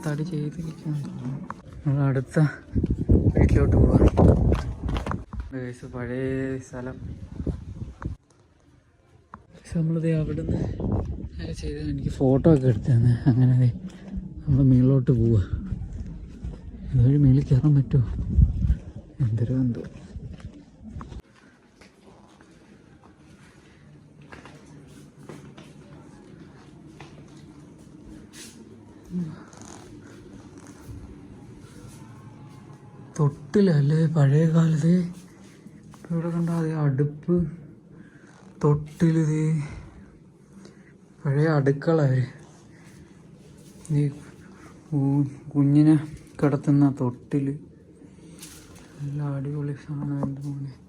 തടി ചെയ്തിരിക്കുന്നു. നമ്മൾ അടുത്ത വീട്ടിലോട്ട് പോവാം. പഴയ സ്ഥലം. നമ്മളിത് അവിടെ നിന്ന് ചെയ്ത് എനിക്ക് ഫോട്ടോ ഒക്കെ എടുത്തു തന്നെ. അങ്ങനെ നമ്മൾ മേളിലോട്ട് പോവുക. ഇതുവഴി മേളിൽ കയറാൻ പറ്റുമോ? എന്തൊരു എന്തോ. തൊട്ടിലല്ലേ പഴയ കാലത്ത്. ഇവിടെ കണ്ടാൽ അതേ അടുപ്പ്, തൊട്ടിലിത് പഴയ അടുക്കള. ഈ കുഞ്ഞിനെ കിടത്തുന്ന തൊട്ടിൽ. നല്ല അടിപൊളി സാധനം. എന്ത് മോനെ.